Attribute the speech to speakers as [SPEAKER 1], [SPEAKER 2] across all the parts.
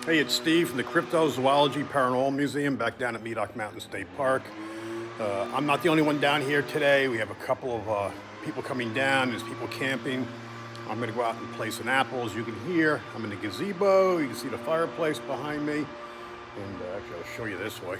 [SPEAKER 1] Hey, it's Steve from the Cryptozoology Paranormal Museum back down at Medoc Mountain State Park. I'm not the only one down here today. We have a couple of people coming down. There's people camping. I'm going to go out and play some apples. You can hear I'm in the gazebo. You can see the fireplace behind me. And actually, I'll show you this way.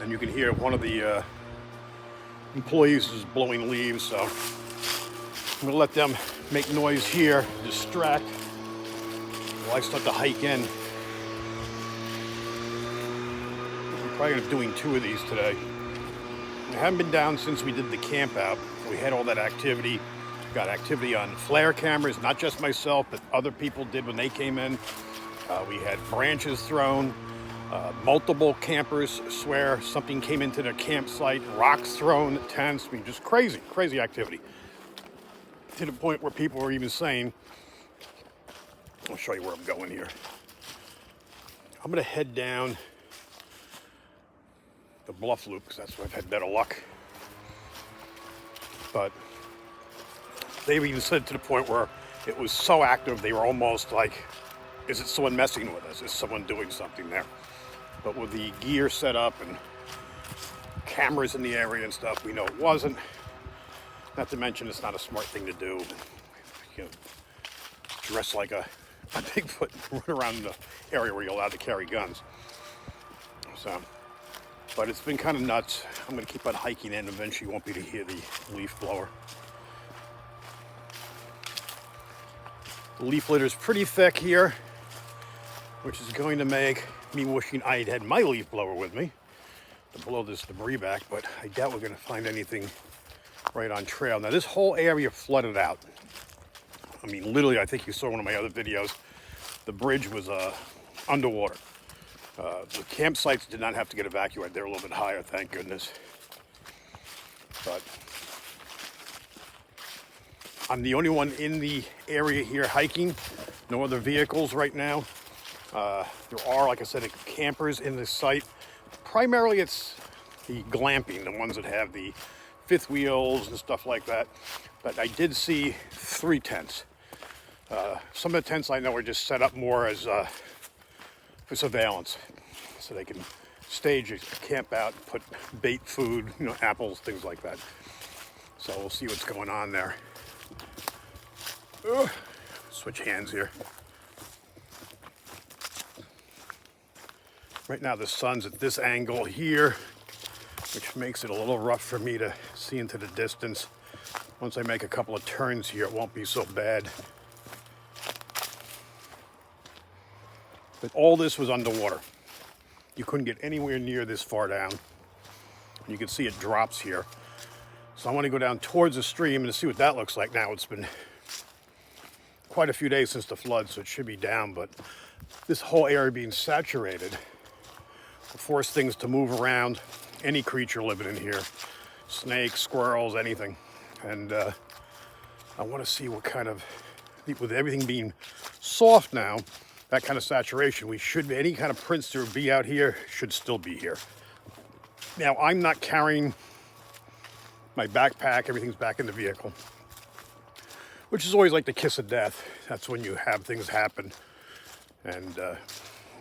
[SPEAKER 1] And you can hear one of the employees is blowing leaves. So I'm going to let them make noise here, distract. Well, I start to hike in. I'm probably going to be doing 2 of these today. I haven't been down since we did the camp out. We had all that activity. Got activity on flare cameras, not just myself, but other people did when they came in. We had branches thrown. Multiple campers swear something came into their campsite. Rocks thrown, tents. I mean, just crazy, crazy activity. To the point where people were even saying, I'll show you where I'm going here. I'm going to head down the Bluff loop because that's where I've had better luck. But they've even said to the point where it was so active, they were almost like, is it someone messing with us? Is someone doing something there? But with the gear set up and cameras in the area and stuff, we know it wasn't. Not to mention, it's not a smart thing to do. You know, dress like a Bigfoot and run around the area where you're allowed to carry guns. So, but it's been kind of nuts. I'm going to keep on hiking in. Eventually you won't be able to hear the leaf blower. The leaf litter is pretty thick here, which is going to make me wishing I had my leaf blower with me to blow this debris back, but I doubt we're going to find anything right on trail. Now this whole area flooded out. I mean, literally, I think you saw one of my other videos. The bridge was underwater. The campsites did not have to get evacuated. They're a little bit higher, thank goodness. But I'm the only one in the area here hiking. No other vehicles right now. There are, like I said, campers in this site. Primarily, it's the glamping, the ones that have the fifth wheels and stuff like that. But I did see 3 tents. Some of the tents I know are just set up more as for surveillance, so they can stage a camp out, put bait food, apples, things like that. So we'll see what's going on there. Switch hands here. Right now the sun's at this angle here, which makes it a little rough for me to see into the distance. Once I make a couple of turns here, it won't be so bad. But all this was underwater. You couldn't get anywhere near this far down. You can see it drops here. So I want to go down towards the stream and see what that looks like now. It's been quite a few days since the flood, so it should be down, but this whole area being saturated will force things to move around. Any creature living in here, snakes, squirrels, anything. And I want to see what kind of, with everything being soft now, that kind of saturation, we should, any kind of prints that would be out here should still be here. Now, I'm not carrying my backpack, everything's back in the vehicle, which is always like the kiss of death. That's when you have things happen and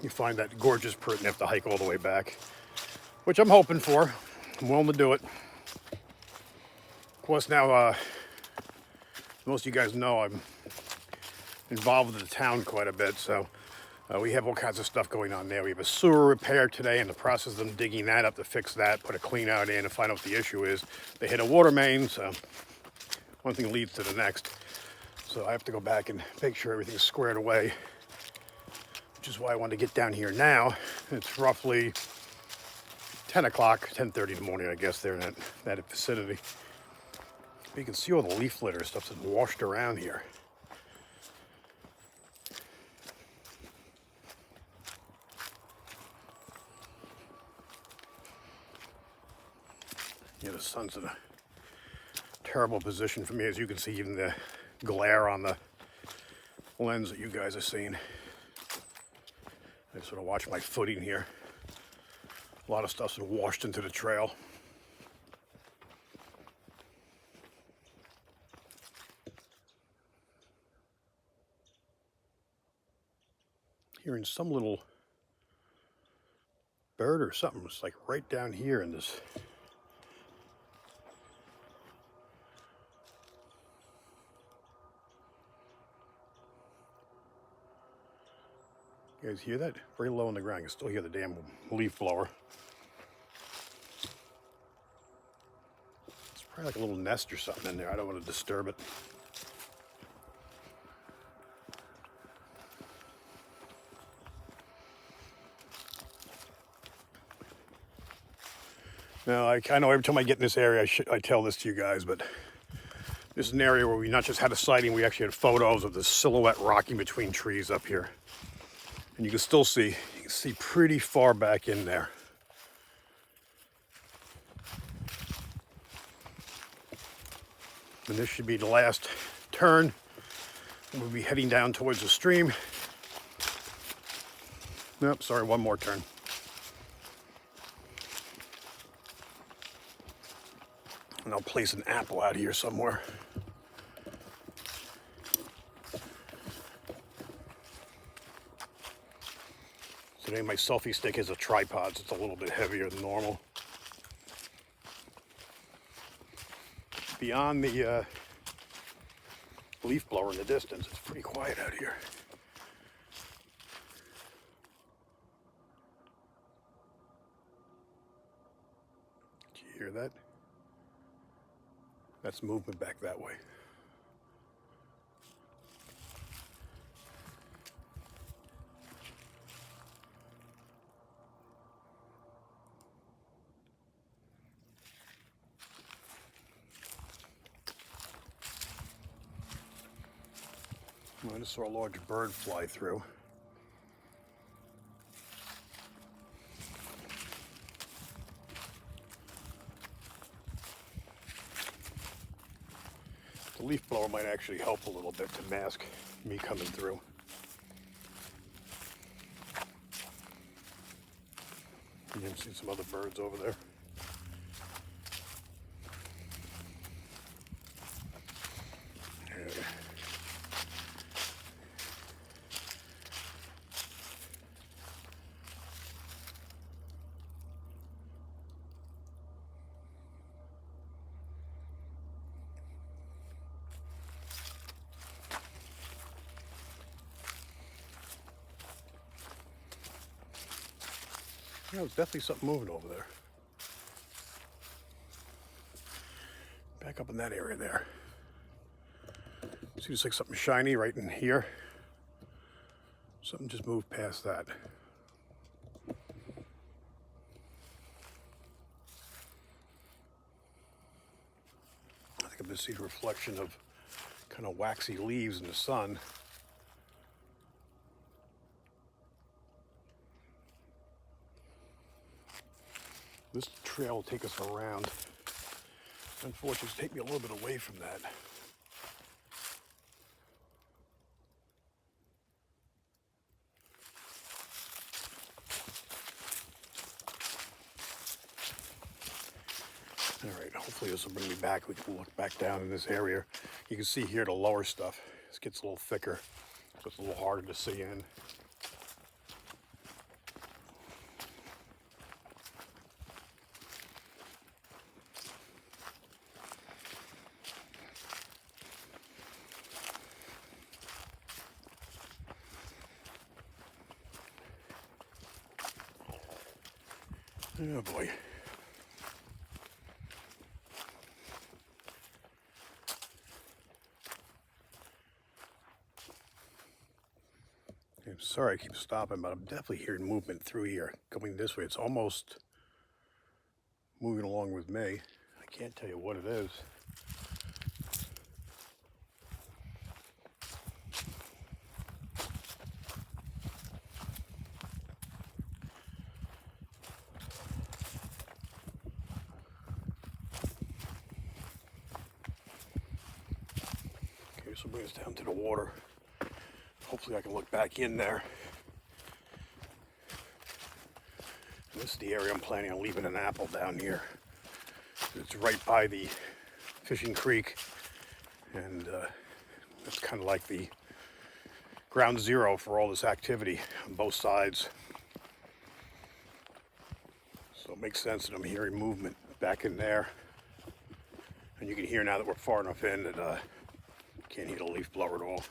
[SPEAKER 1] you find that gorgeous print and you have to hike all the way back, which I'm hoping for. I'm willing to do it. Of course, now, most of you guys know I'm involved with the town quite a bit, so we have all kinds of stuff going on there. We have a sewer repair today, in the process of them digging that up to fix that, put a clean out in and find out what the issue is. They hit a water main, so one thing leads to the next. So I have to go back and make sure everything's squared away, which is why I wanted to get down here now. It's roughly 10 o'clock, 10:30 in the morning, I guess, there in that vicinity. But you can see all the leaf litter stuff that's washed around here. Yeah, the sun's in a terrible position for me, as you can see, even the glare on the lens that you guys are seeing. I sort of watch my footing here. A lot of stuff's been washed into the trail. hearing some little bird or something. It's like right down here in this. You guys hear that? Very low on the ground. You can still hear the damn leaf blower. It's probably like a little nest or something in there. I don't want to disturb it. Now, I know every time I get in this area, I tell this to you guys, but this is an area where we not just had a sighting, we actually had photos of the silhouette rocking between trees up here. And you can still see, pretty far back in there. And this should be the last turn. We'll be heading down towards the stream. Nope, sorry, one more turn. And I'll place an apple out here somewhere. Today my selfie stick has a tripod, so it's a little bit heavier than normal. Beyond the leaf blower in the distance, it's pretty quiet out here. Did you hear that? That's movement back that way. I just saw a large bird fly through. The leaf blower might actually help a little bit to mask me coming through. You can see some other birds over there. Yeah, there's definitely something moving over there. Back up in that area there. See, it's like something shiny right in here. Something just moved past that. I think I'm going to see the reflection of kind of waxy leaves in the sun. This trail will take us around. Unfortunately, it's take me a little bit away from that. All right, hopefully this will bring me back. We can look back down in this area. You can see here the lower stuff. This gets a little thicker, so it's a little harder to see in. Oh boy. I'm sorry I keep stopping, but I'm definitely hearing movement through here. Coming this way, it's almost moving along with me. I can't tell you what it is. This will bring us down to the water. Hopefully I can look back in there. And this is the area I'm planning on leaving an apple down here. It's right by the fishing creek, and it's kind of like the ground zero for all this activity on both sides. So it makes sense that I'm hearing movement back in there. And you can hear now that we're far enough in that can't hear the leaf blower at all.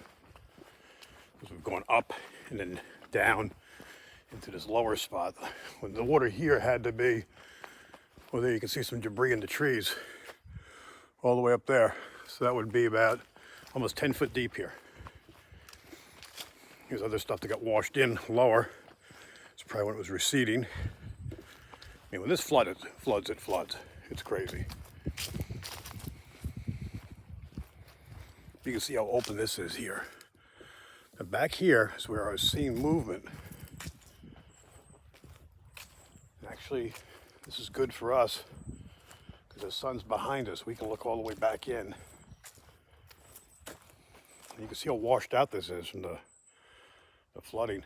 [SPEAKER 1] Because we've gone up and then down into this lower spot. When the water here had to be, well, there you can see some debris in the trees all the way up there. So that would be about almost 10 foot deep here. Here's other stuff that got washed in lower. It's probably when it was receding. I mean, when this floods, it floods. It's crazy. You can see how open this is here. And back here is where I was seeing movement. Actually, this is good for us because the sun's behind us. We can look all the way back in. And you can see how washed out this is from the flooding.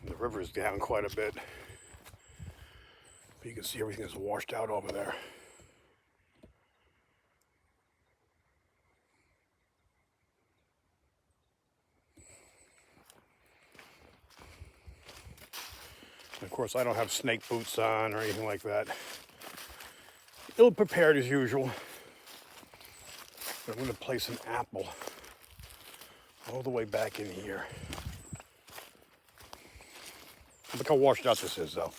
[SPEAKER 1] And the river is down quite a bit. But you can see everything is washed out over there. And of course, I don't have snake boots on or anything like that. Ill prepared as usual. But I'm going to place an apple all the way back in here. Look how washed out this is, though.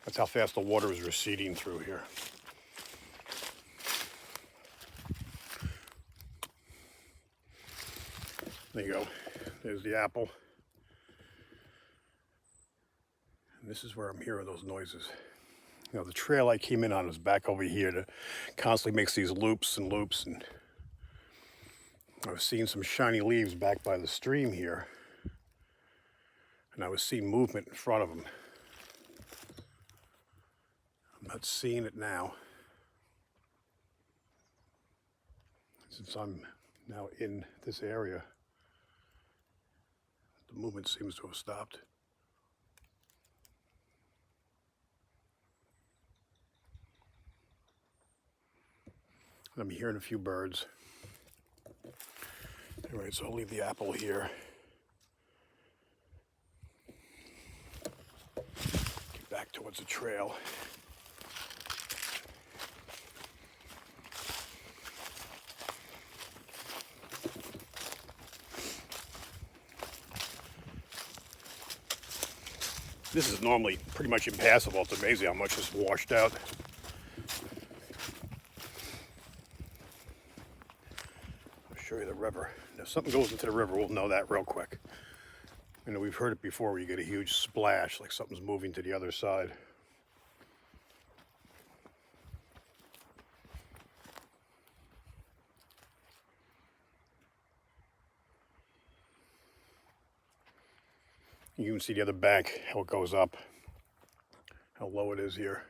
[SPEAKER 1] That's how fast the water is receding through here. There you go. There's the apple. And this is where I'm hearing those noises. You know, the trail I came in on is back over here that constantly makes these loops and loops. And I was seeing some shiny leaves back by the stream here. And I was seeing movement in front of them. I'm not seeing it now. Since I'm now in this area, the movement seems to have stopped. I'm hearing a few birds. All right, so I'll leave the apple here. Get back towards the trail. This is normally pretty much impassable. It's amazing how much is washed out. Show you the river. If something goes into the river, we'll know that real quick. You know, we've heard it before where you get a huge splash, like something's moving to the other side. You can see the other bank, how it goes up, how low it is here.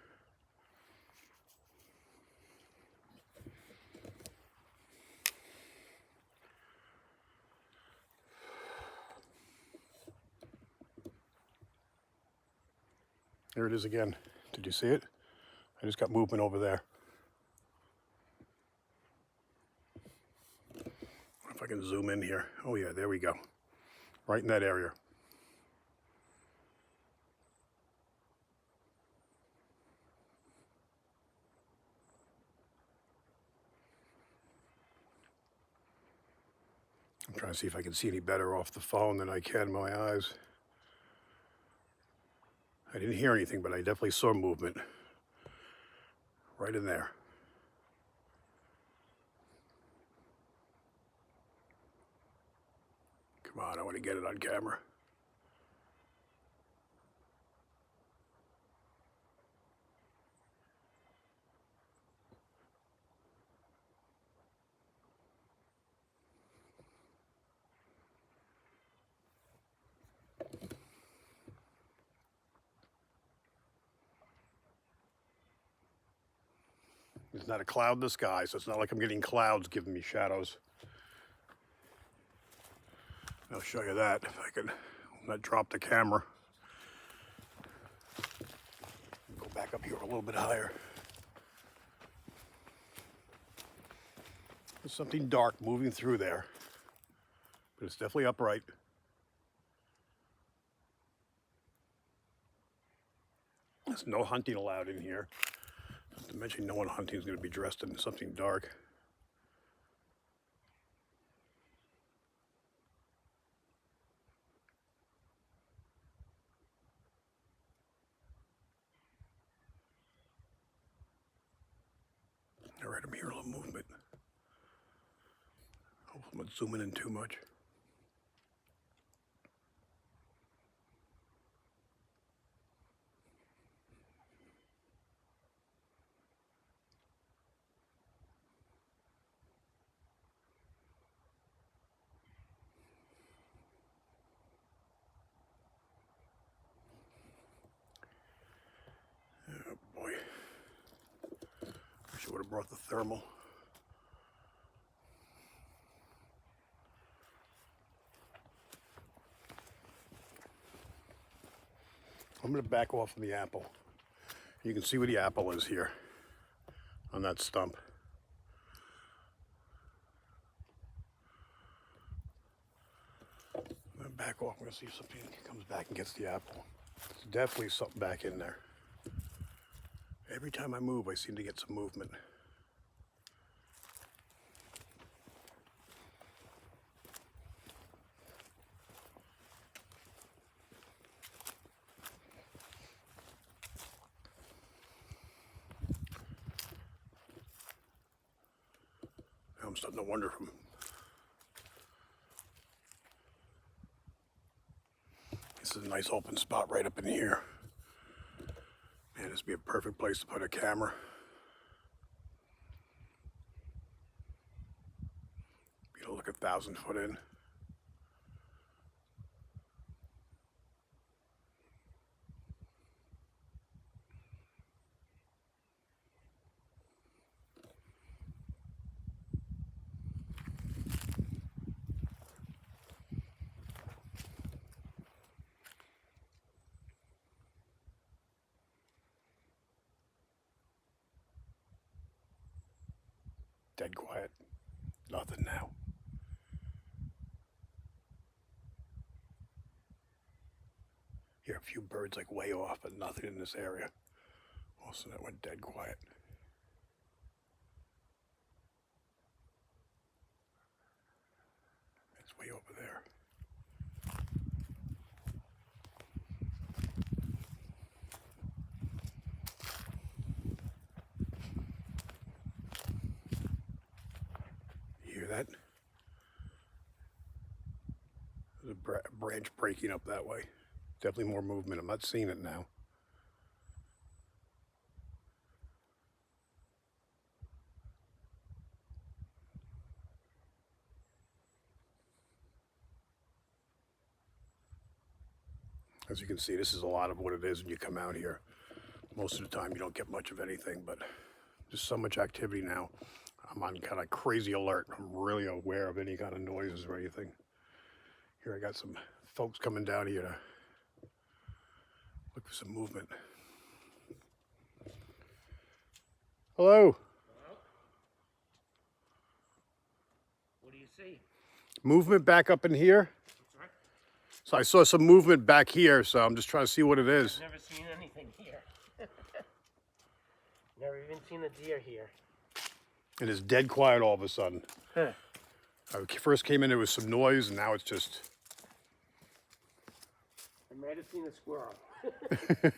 [SPEAKER 1] There it is again. Did you see it? I just got movement over there. If I can zoom in here. Oh yeah, there we go. Right in that area. I'm trying to see if I can see any better off the phone than I can in my eyes. I didn't hear anything, but I definitely saw movement right in there. Come on, I want to get it on camera. There's not a cloud in the sky, so it's not like I'm getting clouds giving me shadows. I'll show you that if I can not drop the camera. Go back up here a little bit higher. There's something dark moving through there, but it's definitely upright. There's no hunting allowed in here. Not to mention no one hunting is going to be dressed in something dark. All right, I'm hearing a little movement. Hopefully I'm not zooming in too much. Oh boy. Wish I would have brought the thermal. I'm going to back off from the apple. You can see where the apple is here on that stump. I'm going to back off. We're going to see if something comes back and gets the apple. There's definitely something back in there. Every time I move, I seem to get some movement. Now I'm starting to wonder if this is a nice open spot right up in here. Man, this would be a perfect place to put a camera. Be able to look 1,000 foot in. Dead quiet. Nothing now. Hear a few birds like way off, but nothing in this area. Also, that went dead quiet. It's way over there. You hear that? There's a branch breaking up that way. Definitely more movement. I'm not seeing it now. As you can see, this is a lot of what it is when you come out here. Most of the time you don't get much of anything, but just so much activity now. I'm on kind of crazy alert. I'm really aware of any kind of noises or anything. Here I got some folks coming down here to look for some movement. Hello.
[SPEAKER 2] Hello? What do you see?
[SPEAKER 1] Movement back up in here.
[SPEAKER 2] Sorry?
[SPEAKER 1] So I saw some movement back here, so I'm just trying to see what it is.
[SPEAKER 2] I've never seen anything here. Never even seen a deer here.
[SPEAKER 1] It is dead quiet all of a sudden.
[SPEAKER 2] Huh.
[SPEAKER 1] I first came in, there was some noise, and now it's just...
[SPEAKER 2] I might have seen a squirrel. Come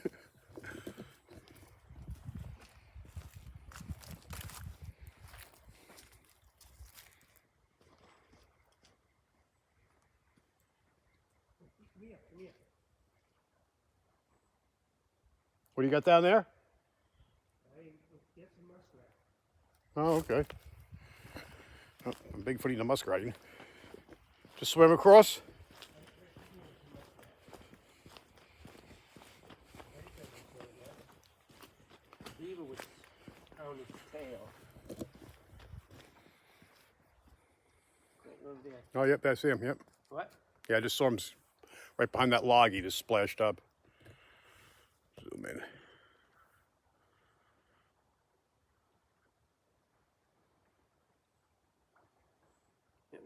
[SPEAKER 2] here.
[SPEAKER 1] What do you got down there?
[SPEAKER 2] I get some muskrat.
[SPEAKER 1] Oh, okay. Oh, I'm Bigfooting the muskrating. Just swim across?
[SPEAKER 2] Beaver was on his tail. Right over there.
[SPEAKER 1] Oh, yep, that's him, yep.
[SPEAKER 2] What?
[SPEAKER 1] Yeah, I just saw him right behind that log. He just splashed up. Zoom in.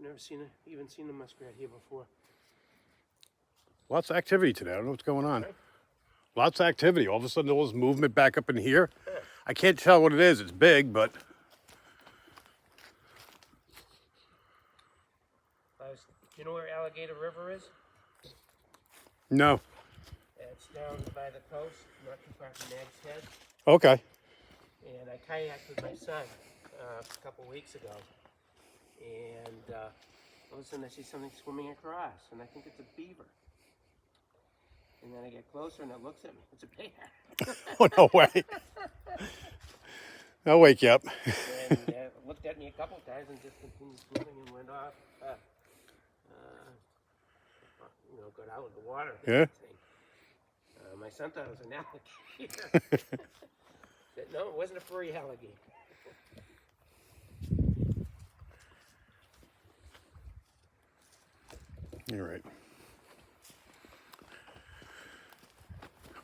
[SPEAKER 2] never even seen a muskrat here before.
[SPEAKER 1] Lots of activity today. I don't know what's going on.
[SPEAKER 2] Right?
[SPEAKER 1] Lots of activity. All of a sudden, there was movement back up in here. I can't tell what it is. It's big, but
[SPEAKER 2] You know where Alligator River is?
[SPEAKER 1] no.
[SPEAKER 2] It's down by the coast, not too far from Nag's Head.
[SPEAKER 1] Okay.
[SPEAKER 2] And I kayaked with my son a couple weeks ago. And all of a sudden I see something swimming across, and I think it's a beaver. And then I get closer and it looks at me. It's a bear.
[SPEAKER 1] Oh, no way. I'll wake you up.
[SPEAKER 2] And it looked at me a couple times and just continued swimming and went off. Got out of the water.
[SPEAKER 1] Yeah.
[SPEAKER 2] My son thought it was an alligator. Said, no, it wasn't a furry alligator.
[SPEAKER 1] You're right.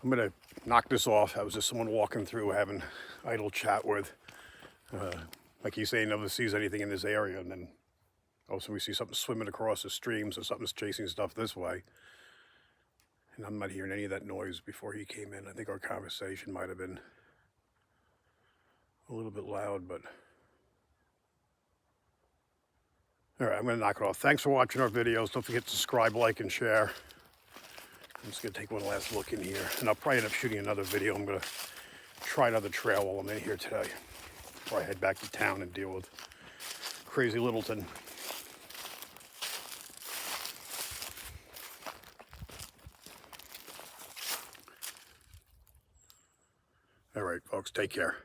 [SPEAKER 1] I'm going to knock this off. I was just someone walking through having idle chat with. Like you say, never sees anything in this area, and then also we see something swimming across the stream, so something's chasing stuff this way. And I'm not hearing any of that noise before he came in. I think our conversation might have been a little bit loud, but... All right, I'm going to knock it off. Thanks for watching our videos. Don't forget to subscribe, like, and share. I'm just going to take one last look in here, and I'll probably end up shooting another video. I'm going to try another trail while I'm in here today before I head back to town and deal with crazy Littleton. All right, folks, take care.